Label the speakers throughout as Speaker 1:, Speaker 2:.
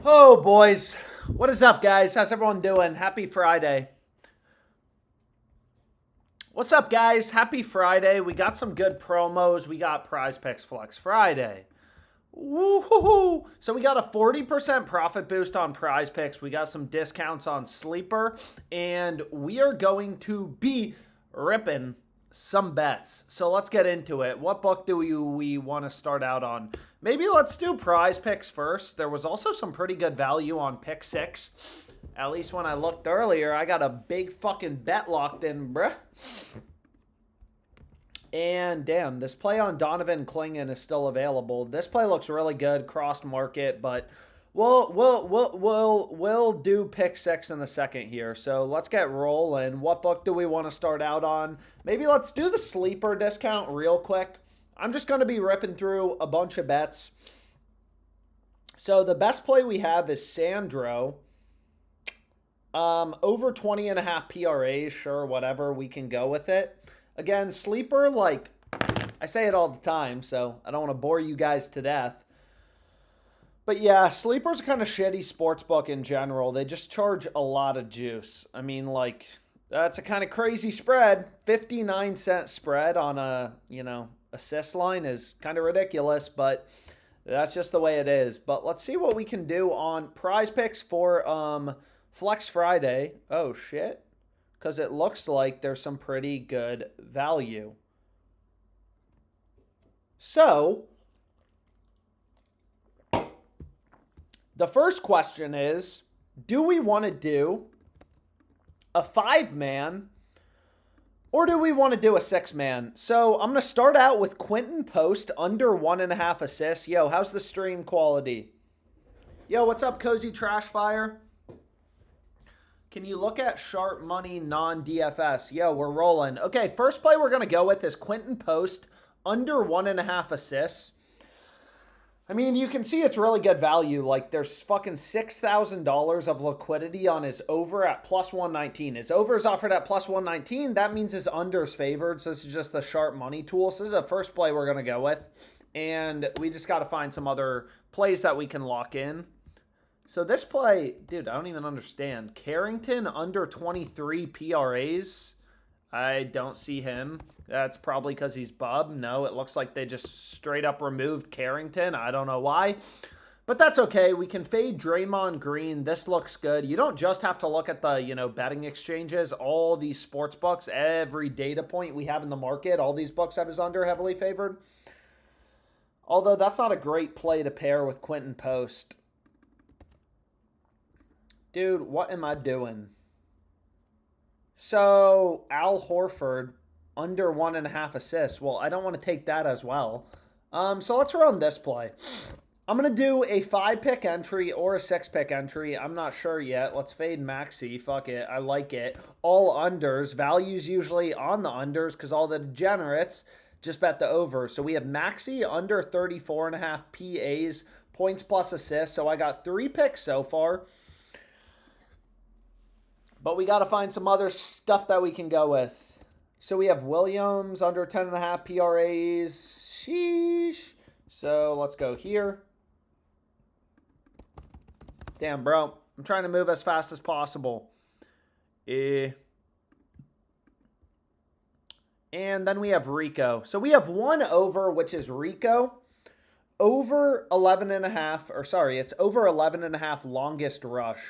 Speaker 1: Oh, boys. What is up, guys? How's everyone doing? Happy Friday. What's up, guys? Happy Friday. We got some good promos. We got PrizePicks Flex Friday. Woohoo! So we got a 40% profit boost on PrizePicks. We got some discounts on Sleeper. And we are going to be ripping some bets. So let's get into it. What book do we want to start out on? Maybe let's do PrizePicks first. There was also some pretty good value on Pick6. At least when I looked earlier, I got a big fucking bet locked in, bruh. And damn, this play on Donovan Clingan is still available. This play looks really good, crossed market, but we'll do pick six in a second here. So let's get rolling. What book do we want to start out on? Maybe let's do the sleeper discount real quick. I'm just going to be ripping through a bunch of bets. So the best play we have is Sandro. Over 20.5 PRAs, sure, whatever, we can go with it. Again, sleeper, like, I say it all the time, so I don't want to bore you guys to death. But yeah, sleeper's a kind of shitty sports book in general. They just charge a lot of juice. I mean, like, that's a kind of crazy spread. 59-cent spread on a, assist line is kind of ridiculous, but that's just the way it is. But let's see what we can do on PrizePicks for Flex Friday. Oh, shit. Because it looks like there's some pretty good value. So, the first question is, do we want to do a 5-man or do we want to do a 6-man? So, I'm going to start out with Quentin Post under 1.5 assists. Yo, how's the stream quality? Yo, what's up, Cozy Trashfire? Can you look at sharp money non-DFS? Yo, we're rolling. Okay, first play we're going to go with is Quentin Post under 1.5 assists. I mean, you can see it's really good value. Like, there's fucking $6,000 of liquidity on his over at plus 119. His over is offered at plus 119. That means his under is favored. So this is just the sharp money tool. So this is the first play we're going to go with. And we just got to find some other plays that we can lock in. So this play, dude, I don't even understand. Carrington under 23 PRAs. I don't see him. That's probably because he's bub. No, it looks like they just straight up removed Carrington. I don't know why. But that's okay. We can fade Draymond Green. This looks good. You don't just have to look at the, betting exchanges. All these sports books, every data point we have in the market, all these books have his under heavily favored. Although that's not a great play to pair with Quentin Post. Dude, what am I doing? So, Al Horford, under 1.5 assists. Well, I don't want to take that as well. So let's run this play. I'm going to do a 5-pick entry or a 6-pick entry. I'm not sure yet. Let's fade Maxey. Fuck it. I like it. All unders. Value's usually on the unders because all the degenerates just bet the over. So we have Maxey under 34.5 PAs, points plus assists. So I got 3 picks so far. But we got to find some other stuff that we can go with. So we have Williams under 10.5 PRAs. Sheesh. So let's go here. Damn, bro. I'm trying to move as fast as possible. And then we have Rico. So we have one over, which is Rico. Over 11.5, or sorry, it's over 11.5 longest rush.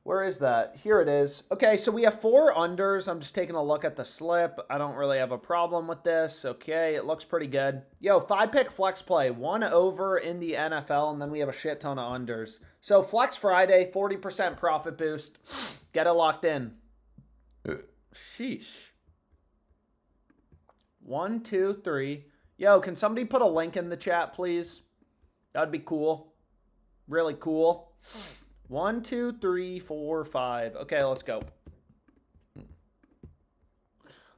Speaker 1: Where is that? Here it is. Okay, so we have 4 unders. I'm just taking a look at the slip. I don't really have a problem with this. Okay, it looks pretty good. Yo, 5-pick flex play. 1 over in the NFL, and then we have a shit ton of unders. So Flex Friday, 40% profit boost. Get it locked in. Sheesh. 1, 2, 3. Yo, can somebody put a link in the chat, please? That'd be cool. Really cool. 1, 2, 3, 4, 5. Okay, let's go.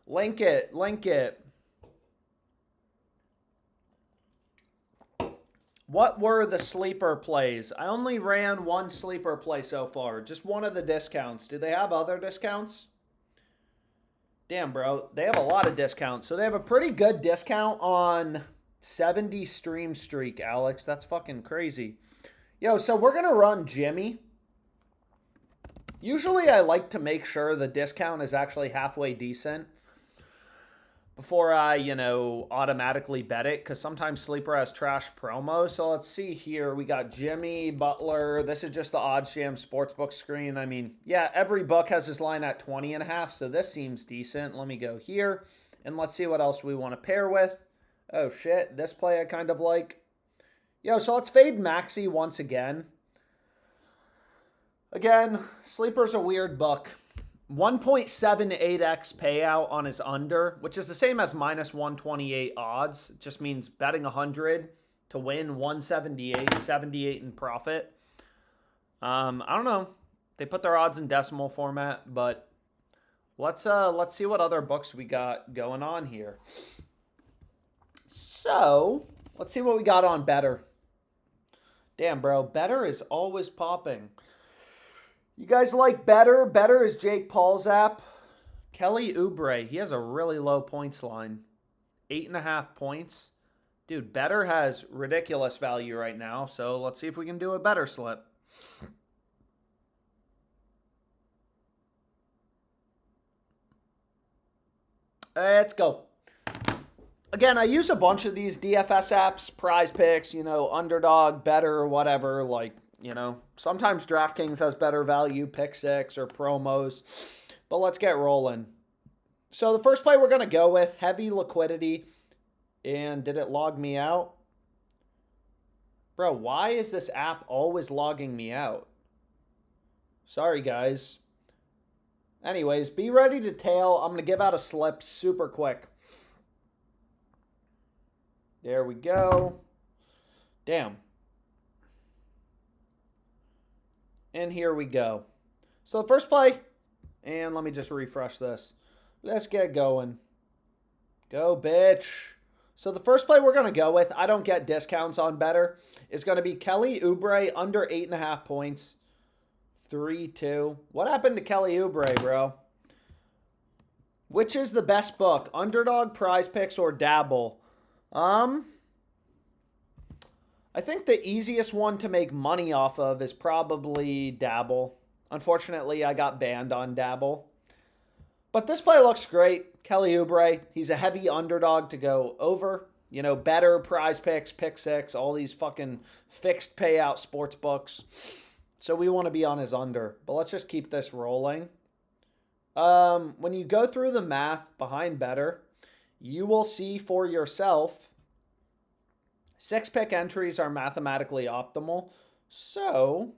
Speaker 1: Link it. Link it. What were the sleeper plays? I only ran one sleeper play so far. Just one of the discounts. Do they have other discounts? Damn, bro. They have a lot of discounts. So they have a pretty good discount on 70 stream streak, Alex. That's fucking crazy. Yo, so we're going to run Jimmy. Usually I like to make sure the discount is actually halfway decent before I, automatically bet it, because sometimes Sleeper has trash promos. So let's see here. We got Jimmy, Butler. This is just the OddsJam Sportsbook screen. I mean, yeah, every book has his line at 20.5, so this seems decent. Let me go here, and let's see what else we want to pair with. Oh, shit. This play I kind of like. Yo, so let's fade Maxey once again. Again, Sleeper's a weird book. 1.78x payout on his under, which is the same as minus 128 odds. It just means betting 100 to win 178, 78 in profit. I don't know. They put their odds in decimal format, but let's see what other books we got going on here. So, let's see what we got on Betr. Damn, bro. Betr is always popping. You guys like Betr? Betr is Jake Paul's app. Kelly Oubre, he has a really low points line. 8.5 points. Dude, Betr has ridiculous value right now, so let's see if we can do a Betr slip. Let's go. Again, I use a bunch of these DFS apps, PrizePicks, Underdog, Betr, whatever, sometimes DraftKings has better value, Pick6 or promos. But let's get rolling. So the first play we're going to go with, heavy liquidity. And did it log me out? Bro, why is this app always logging me out? Sorry, guys. Anyways, be ready to tail. I'm going to give out a slip super quick. There we go. Damn. And here we go. So the first play, and let me just refresh this. Let's get going. Go, bitch. So the first play we're going to go with, I don't get discounts on Betr, is going to be Kelly Oubre under 8.5 points. 3-2. What happened to Kelly Oubre, bro? Which is the best book? Underdog, PrizePicks, or Dabble? I think the easiest one to make money off of is probably Dabble. Unfortunately, I got banned on Dabble. But this play looks great. Kelly Oubre, he's a heavy underdog to go over. Betr, PrizePicks, Pick6, all these fucking fixed payout sports books. So we want to be on his under. But let's just keep this rolling. When you go through the math behind Betr, you will see for yourself 6-pick entries are mathematically optimal. So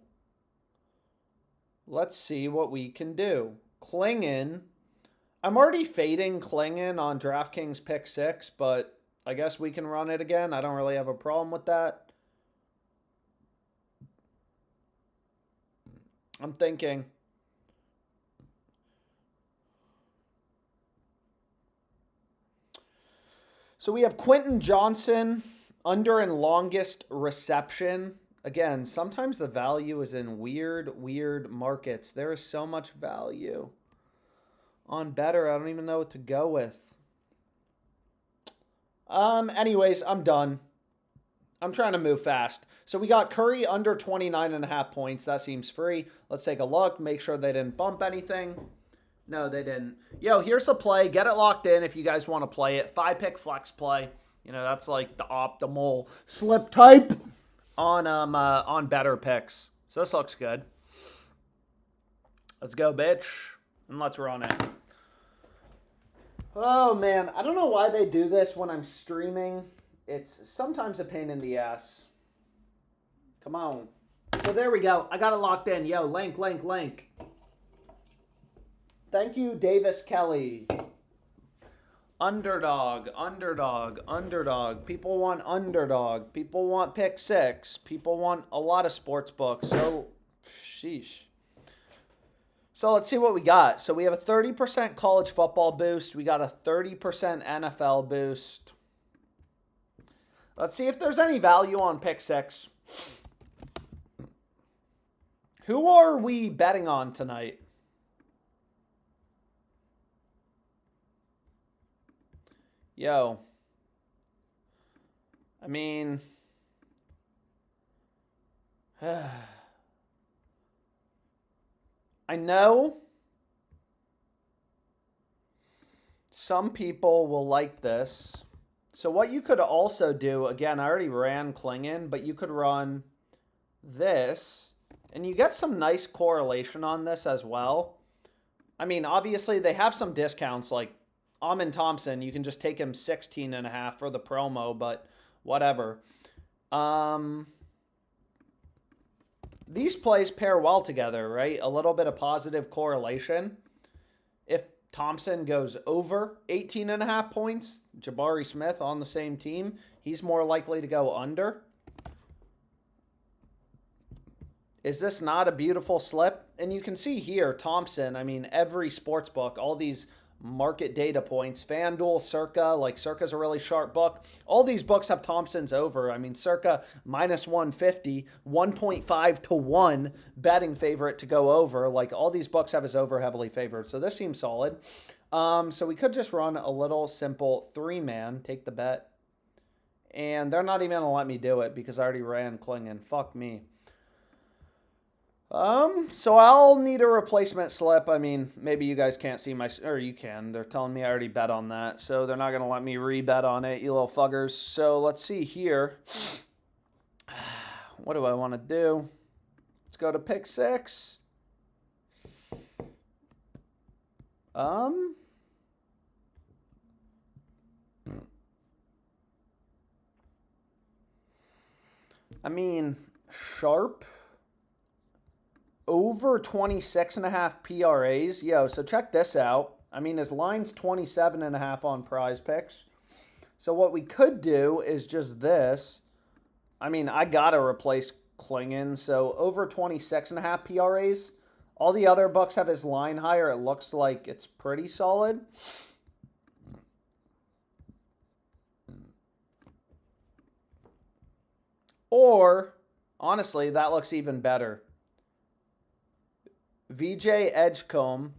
Speaker 1: let's see what we can do. Klingon. I'm already fading Klingon on DraftKings Pick6, but I guess we can run it again. I don't really have a problem with that. I'm thinking. So we have Quentin Johnson under and longest reception. Again, sometimes the value is in weird markets. There is so much value on Betr. I don't even know what to go with. Anyways, I'm done. I'm trying to move fast. So we got Curry under 29.5 points. That seems free. Let's take a look. Make sure they didn't bump anything. No, they didn't. Yo, here's a play. Get it locked in if you guys want to play it. 5-pick flex play. That's like the optimal slip type on Betr picks. So this looks good. Let's go, bitch. And let's run it. Oh, man. I don't know why they do this when I'm streaming. It's sometimes a pain in the ass. Come on. So there we go. I got it locked in. Yo, link. Thank you, Davis Kelly. Underdog. People want Underdog. People want Pick6. People want a lot of sports books. So, sheesh. So let's see what we got. So we have a 30% college football boost. We got a 30% NFL boost. Let's see if there's any value on Pick6. Who are we betting on tonight? Yo. I mean, I know some people will like this. So what you could also do, again, I already ran Klingon, but you could run this, and you get some nice correlation on this as well. I mean, obviously, they have some discounts, like Amin Thompson. You can just take him 16.5 for the promo, but whatever. These plays pair well together, right? A little bit of positive correlation. If Thompson goes over 18.5 points, Jabari Smith on the same team, he's more likely to go under. Is this not a beautiful slip? And you can see here, Thompson, I mean, every sports book, all these market data points, FanDuel, Circa, like Circa's a really sharp book. All these books have Thompson's over. I mean, Circa minus 150, 1.5 to 1 betting favorite to go over. Like all these books have his over heavily favored. So this seems solid. So we could just run a little simple 3-man, take the bet. And they're not even going to let me do it because I already ran Klingon. Fuck me. So I'll need a replacement slip. I mean, maybe you guys can't see my, or you can. They're telling me I already bet on that, so they're not going to let me re-bet on it, you little fuckers. So let's see here. What do I want to do? Let's go to pick 6. I mean, sharp. Over 26.5 PRAs. Yo, so check this out. I mean, his line's 27.5 on PrizePicks. So what we could do is just this. I mean, I got to replace Klingon. So over 26.5 PRAs. All the other books have his line higher. It looks like it's pretty solid. Or, honestly, that looks even better. VJ Edgecombe,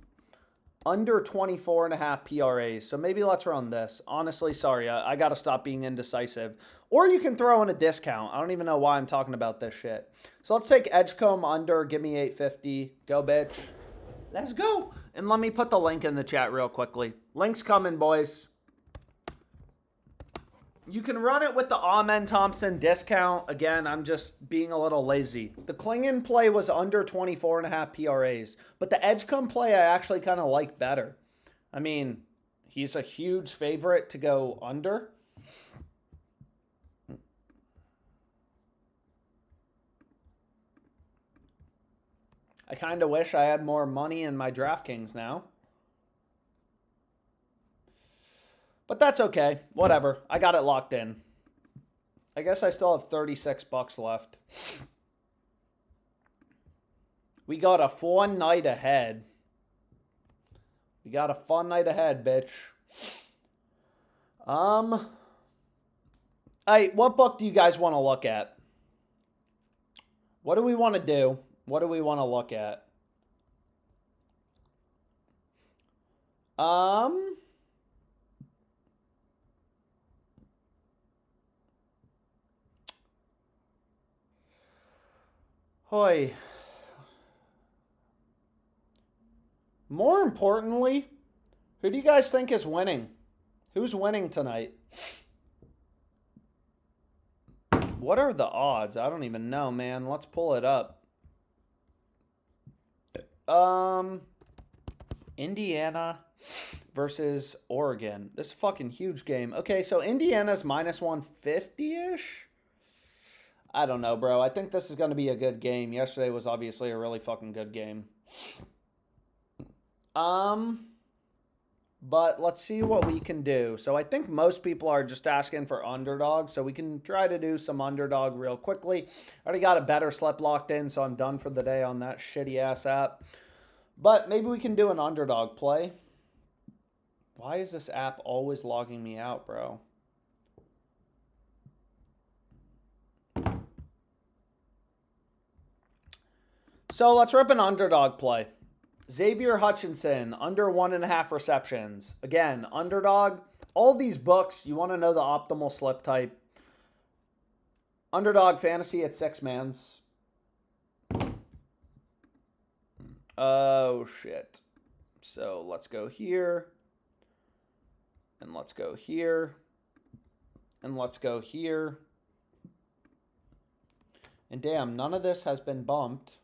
Speaker 1: under 24.5 PRAs. So maybe let's run this. Honestly, sorry, I got to stop being indecisive. Or you can throw in a discount. I don't even know why I'm talking about this shit. So let's take Edgecombe under. Give me 850. Go, bitch. Let's go. And let me put the link in the chat real quickly. Link's coming, boys. You can run it with the Amin Thompson discount. Again, I'm just being a little lazy. The Klingon play was under 24.5 PRAs. But the Edgecombe play I actually kind of like better. I mean, he's a huge favorite to go under. I kind of wish I had more money in my DraftKings now. But that's okay. Whatever. I got it locked in. I guess I still have 36 bucks left. We got a fun night ahead. We got a fun night ahead, bitch. What book do you guys want to look at? What do we want to do? What do we want to look at? Hoy. More importantly, who do you guys think is winning? Who's winning tonight? What are the odds? I don't even know, man. Let's pull it up. Indiana versus Oregon. This is a fucking huge game. Okay, so Indiana's minus 150-ish. I don't know, bro. I think this is going to be a good game. Yesterday was obviously a really fucking good game. But let's see what we can do. So I think most people are just asking for underdog. So we can try to do some underdog real quickly. I already got a Betr slip locked in, so I'm done for the day on that shitty-ass app. But maybe we can do an underdog play. Why is this app always logging me out, bro? So let's rip an underdog play. Xavier Hutchinson, under 1.5 receptions. Again, underdog. All these books, you want to know the optimal slip type. Underdog Fantasy at 6 mans. Oh, shit. So let's go here. And let's go here. And let's go here. And damn, none of this has been bumped.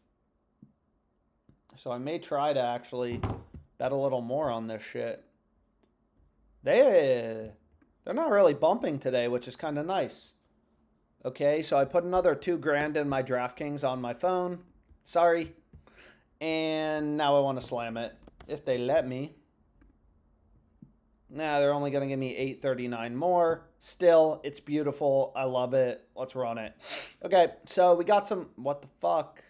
Speaker 1: So I may try to actually bet a little more on this shit. They're not really bumping today, which is kind of nice. Okay, so I put another $2,000 in my DraftKings on my phone. Sorry. And now I want to slam it, if they let me. Nah, they're only going to give me $8.39 more. Still, it's beautiful. I love it. Let's run it. Okay, so we got some... What the fuck?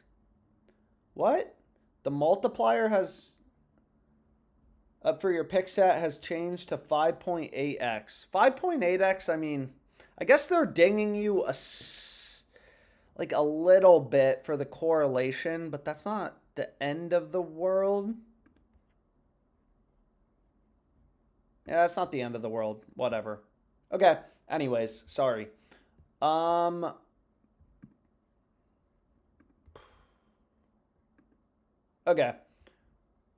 Speaker 1: What? The multiplier has... for your pick set has changed to 5.8x. 5.8x, I mean... I guess they're dinging you like a little bit for the correlation, but that's not the end of the world. Yeah, that's not the end of the world. Whatever. Okay. Anyways, sorry. Okay.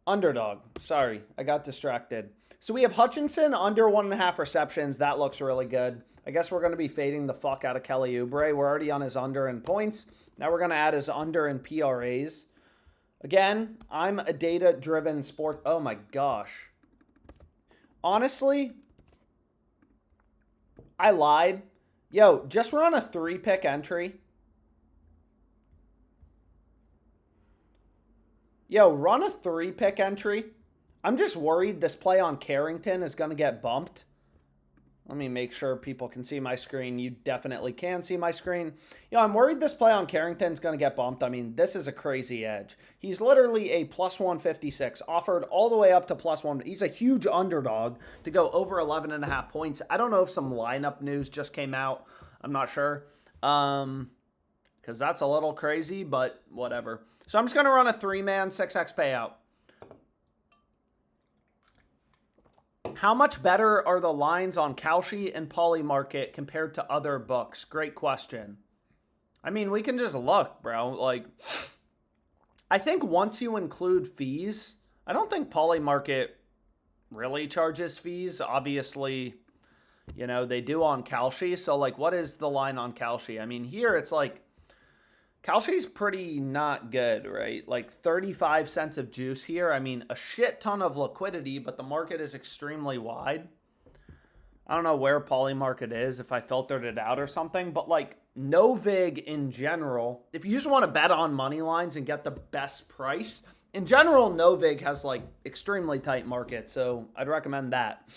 Speaker 1: Underdog. Sorry, I got distracted. So we have Hutchinson under 1.5 receptions. That looks really good. I guess we're going to be fading the fuck out of Kelly Oubre. We're already on his under in points. Now we're going to add his under in PRAs. Again, I'm a data-driven sport. Oh my gosh. Honestly, I lied. Yo, just run a 3-pick entry. Yo, run a 3-pick entry. I'm just worried this play on Carrington is going to get bumped. Let me make sure people can see my screen. You definitely can see my screen. Yo, I'm worried this play on Carrington is going to get bumped. I mean, this is a crazy edge. He's literally a plus 156, offered all the way up to plus 1. He's a huge underdog to go over 11.5 points. I don't know if some lineup news just came out. I'm not sure. Because that's a little crazy, but whatever. So I'm just going to run a 3-man 6x payout. How much better are the lines on Kalshi and Polymarket compared to other books? Great question. I mean, we can just look, bro. Like, I think once you include fees, I don't think Polymarket really charges fees. Obviously, you know, they do on Kalshi. So, like, what is the line on Kalshi? I mean, here it's like, Kalshi's pretty not good, right? Like 35 cents of juice here. I mean, a shit ton of liquidity, but the market is extremely wide. I don't know where Polymarket is, if I filtered it out or something, but like no vig in general, if you just want to bet on money lines and get the best price, in general, no vig has like extremely tight market, so I'd recommend that.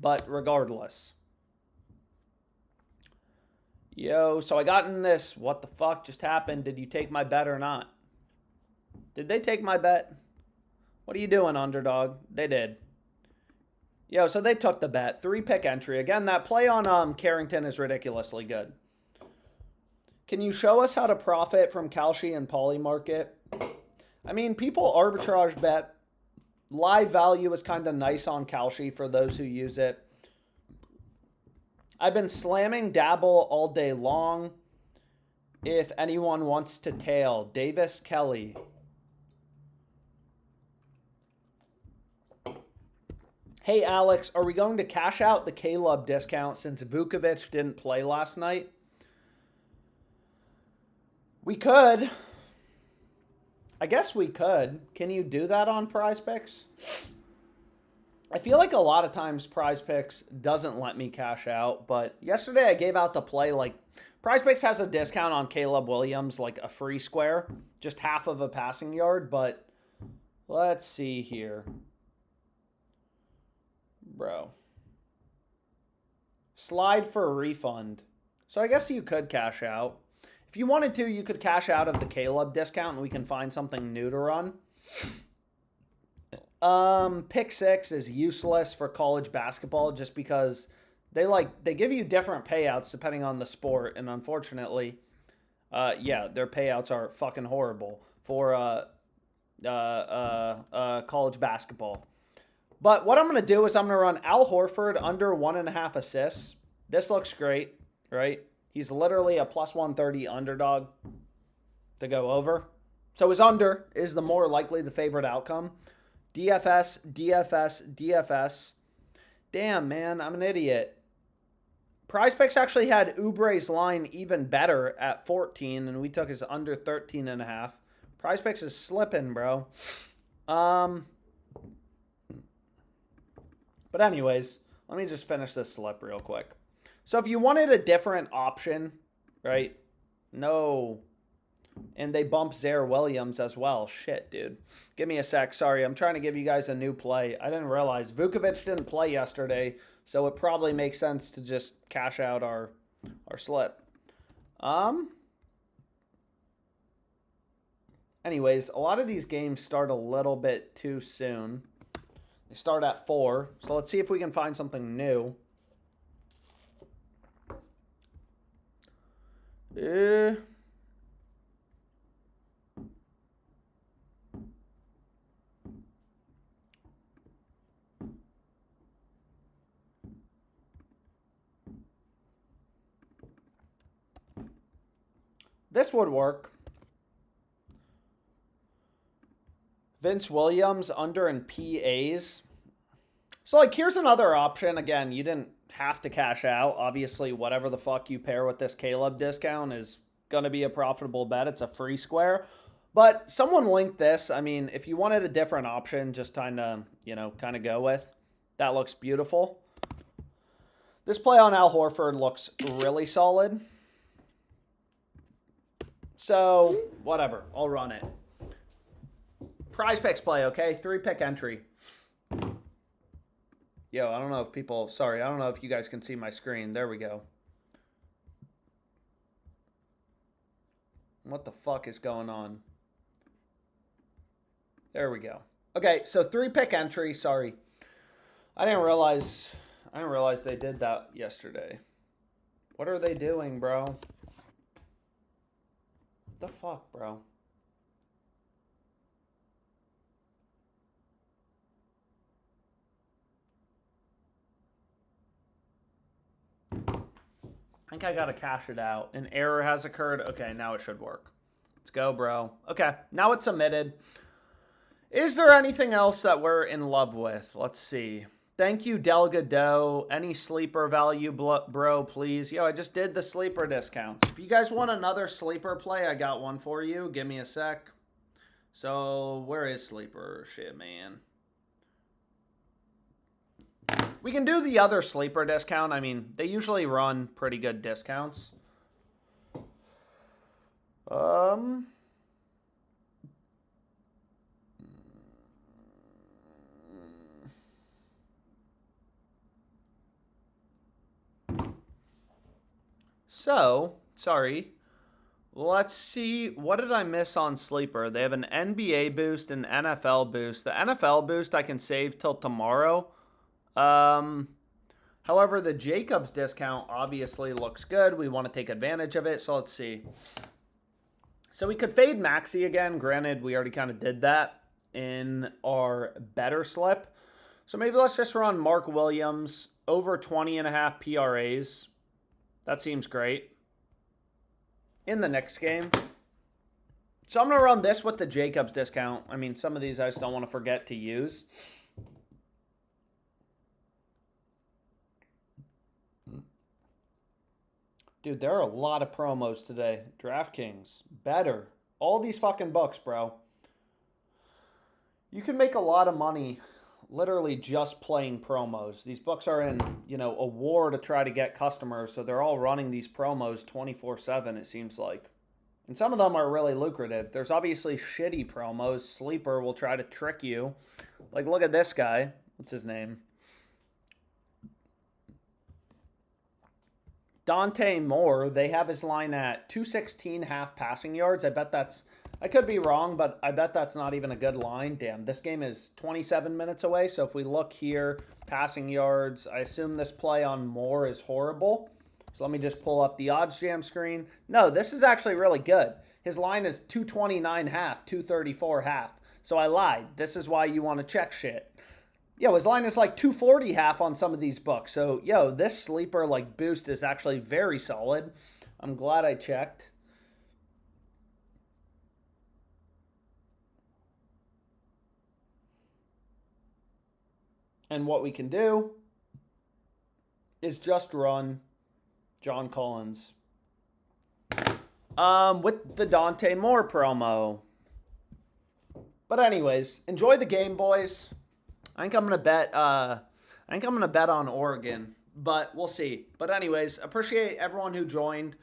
Speaker 1: But regardless. Yo, so I got in this. What the fuck just happened? Did you take my bet or not? Did they take my bet? What are you doing, underdog? They did. Yo, so they took the bet. 3-pick entry. Again, that play on Carrington is ridiculously good. Can you show us how to profit from Kalshi and Polymarket? I mean, people arbitrage bet. Live value is kind of nice on Kalshi for those who use it. I've been slamming Dabble all day long. If anyone wants to tail. Davis Kelly. Hey, Alex, are we going to cash out the Caleb discount since Vukovic didn't play last night? We could. I guess we could. Can you do that on PrizePicks? I feel like a lot of times PrizePicks doesn't let me cash out, but yesterday I gave out the play. Like, PrizePicks has a discount on Caleb Williams, like a free square, just half of a passing yard, but let's see here. Bro. Slide for a refund. So I guess you could cash out. If you wanted to, you could cash out of the Caleb discount and we can find something new to run. Pick6 is useless for college basketball just because they give you different payouts depending on the sport, and unfortunately, yeah, their payouts are fucking horrible for college basketball. But what I'm gonna do is I'm gonna run Al Horford under 1.5 assists. This looks great, right? He's literally a plus 130 underdog to go over. So his under is the more likely the favorite outcome. DFS, DFS, DFS. Damn, man, I'm an idiot. PrizePicks actually had Ubre's line even better at 14, and we took his under 13.5. PrizePicks is slipping, bro. But anyways, let me just finish this slip real quick. So if you wanted a different option, right? No. And they bump Zaire Williams as well. Shit, dude. Give me a sec. Sorry, I'm trying to give you guys a new play. I didn't realize Vukovic didn't play yesterday, so it probably makes sense to just cash out our slip. Anyways, a lot of these games start a little bit too soon. They start at 4, so let's see if we can find something new. This would work. Vince Williams under in PAs. So, like, here's another option. Again, you didn't have to cash out. Obviously, whatever the fuck you pair with this Caleb discount is going to be a profitable bet. It's a free square. But someone linked this. I mean, if you wanted a different option, just kind of go with, that looks beautiful. This play on Al Horford looks really solid. So, whatever. I'll run it. PrizePicks play, okay? 3-pick entry. Yo, I don't know if people... Sorry, I don't know if you guys can see my screen. There we go. What the fuck is going on? There we go. Okay, so 3-pick entry. Sorry. I didn't realize they did that yesterday. What are they doing, bro? What the fuck, bro? I think I gotta cash it out. An error has occurred. Okay, now it should work. Let's go, bro. Okay, now it's submitted. Is there anything else that we're in love with? Let's see. Thank you, Delgado. Any sleeper value, bro, please? Yo, I just did the sleeper discounts. If you guys want another sleeper play, I got one for you. Give me a sec. So, where is sleeper? Shit, man. We can do the other sleeper discount. I mean, they usually run pretty good discounts. So, sorry. Let's see. What did I miss on sleeper? They have an NBA boost and NFL boost. The NFL boost I can save till tomorrow. However, the Jacobs discount obviously looks good. We want to take advantage of it. So let's see. So we could fade Maxey again. Granted, we already kind of did that in our Betr slip. So maybe let's just run Mark Williams over 20.5 PRAs. That seems great. In the next game. So I'm going to run this with the Jacobs discount. I mean, some of these I just don't want to forget to use. Dude, there are a lot of promos today. DraftKings, Betr, all these fucking books, bro. You can make a lot of money literally just playing promos. These books are in, a war to try to get customers, so they're all running these promos 24/7, it seems like. And some of them are really lucrative. There's obviously shitty promos. Sleeper will try to trick you. Like, look at this guy. What's his name? Dante Moore, they have his line at 216 half passing yards. I could be wrong, but I bet that's not even a good line. Damn, this game is 27 minutes away. So if we look here, passing yards, I assume this play on Moore is horrible. So let me just pull up the odds jam screen. No, this is actually really good. His line is 229 half, 234 half. So I lied. This is why you want to check shit. Yo, his line is like 240 half on some of these books. So, yo, this sleeper like boost is actually very solid. I'm glad I checked. And what we can do is just run John Collins with the Dante Moore promo. But anyways, enjoy the game, boys. I think I'm gonna bet on Oregon, but we'll see. But anyways, appreciate everyone who joined.